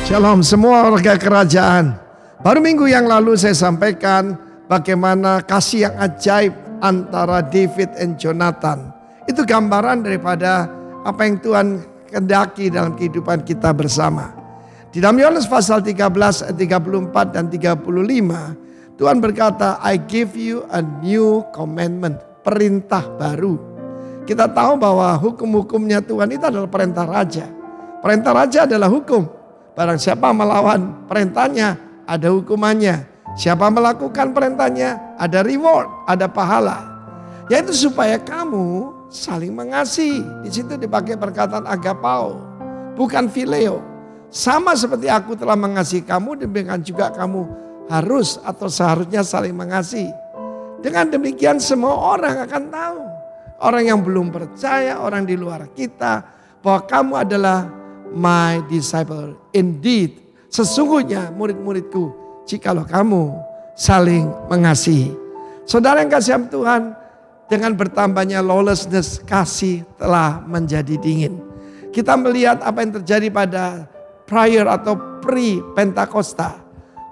Shalom semua warga kerajaan. Baru minggu yang lalu saya sampaikan bagaimana kasih yang ajaib antara David dan Jonathan. Itu gambaran daripada apa yang Tuhan kehendaki dalam kehidupan kita bersama. Di dalam Yohanes pasal 13 ayat 34 dan 35, Tuhan berkata, I give you a new commandment, perintah baru. Kita tahu bahwa hukum-hukumnya Tuhan itu adalah perintah raja. Perintah raja adalah hukum. Barang siapa melawan perintahnya, ada hukumannya. Siapa melakukan perintahnya, ada reward, ada pahala. Yaitu supaya kamu saling mengasihi. Di situ dipakai perkataan agapao, bukan phileo. Sama seperti aku telah mengasihi kamu, demikian juga kamu harus atau seharusnya saling mengasihi. Dengan demikian semua orang akan tahu. Orang yang belum percaya, orang di luar kita, bahwa kamu adalah my disciple. Indeed, sesungguhnya murid-muridku, jikalau kamu saling mengasihi. Saudara yang kasih Tuhan, dengan bertambahnya lawlessness, kasih telah menjadi dingin. Kita melihat apa yang terjadi pada prior atau pre-Pentakosta,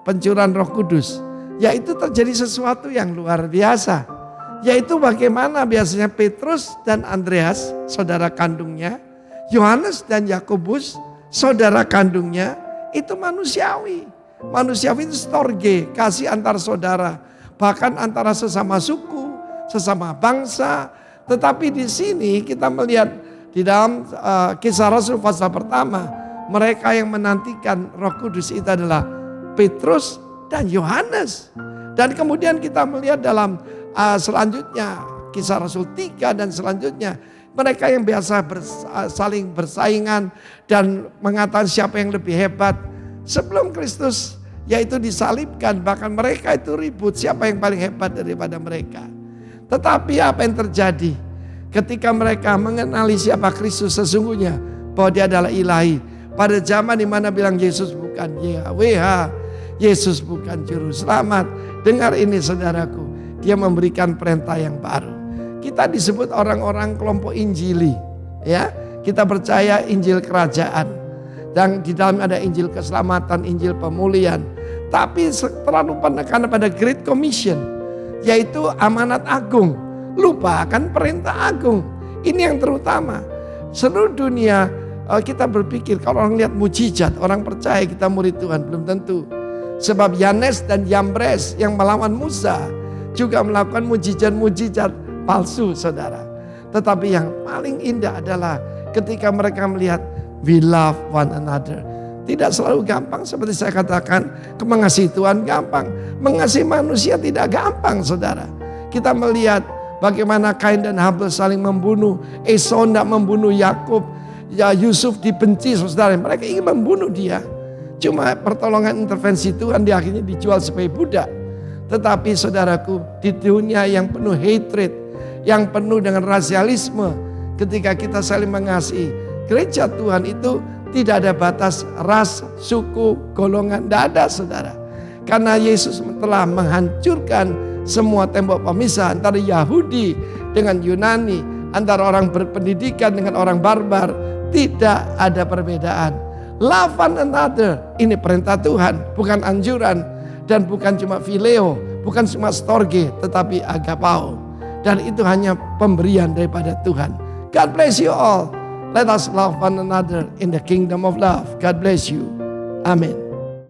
pencurahan Roh Kudus, yaitu terjadi sesuatu yang luar biasa. Yaitu bagaimana biasanya Petrus dan Andreas, saudara kandungnya, Yohanes dan Yakobus, saudara kandungnya, itu manusiawi. Manusiawi itu storge, kasih antar saudara, bahkan antara sesama suku, sesama bangsa. Tetapi di sini kita melihat di dalam Kisah Rasul pasal pertama, mereka yang menantikan Roh Kudus itu adalah Petrus dan Yohanes. Dan kemudian kita melihat dalam selanjutnya Kisah Rasul 3 dan selanjutnya, mereka yang biasa saling bersaingan dan mengatakan siapa yang lebih hebat. Sebelum Kristus yaitu disalibkan, bahkan mereka itu ribut siapa yang paling hebat daripada mereka. Tetapi apa yang terjadi ketika mereka mengenali siapa Kristus sesungguhnya, bahwa dia adalah ilahi. Pada zaman di mana bilang Yesus bukan Yahweh, Yesus bukan juru selamat. Dengar ini saudaraku, dia memberikan perintah yang baru. Kita disebut orang-orang kelompok Injili, ya. Kita percaya Injil kerajaan, dan di dalam ada Injil keselamatan, Injil pemulihan. Tapi terlalu penekanan pada Great Commission, yaitu amanat agung. Lupakan perintah agung. Ini yang terutama. Seluruh dunia kita berpikir kalau orang lihat mujizat, orang percaya kita murid Tuhan, belum tentu. Sebab Yanes dan Yambres yang melawan Musa juga melakukan mujizat-mujizat palsu, saudara. Tetapi yang paling indah adalah ketika mereka melihat we love one another. Tidak selalu gampang seperti saya katakan, mengasihi Tuhan gampang, mengasihi manusia tidak gampang, saudara. Kita melihat bagaimana Kain dan Habel saling membunuh, Esau hendak membunuh Yakub, ya Yusuf dibenci, saudara. Mereka ingin membunuh dia. Cuma pertolongan intervensi Tuhan, dia akhirnya dijual sebagai budak. Tetapi saudaraku, di dunia yang penuh hatred, yang penuh dengan rasialisme, ketika kita saling mengasihi, gereja Tuhan itu tidak ada batas ras, suku, golongan, tidak ada, saudara. Karena Yesus telah menghancurkan semua tembok pemisah antara Yahudi dengan Yunani, antara orang berpendidikan dengan orang barbar. Tidak ada perbedaan. Love one another, ini perintah Tuhan, bukan anjuran. Dan bukan cuma phileo, bukan cuma storge, tetapi agapao. Dan itu hanya pemberian daripada Tuhan. God bless you all. Let us love one another in the kingdom of love. God bless you. Amen.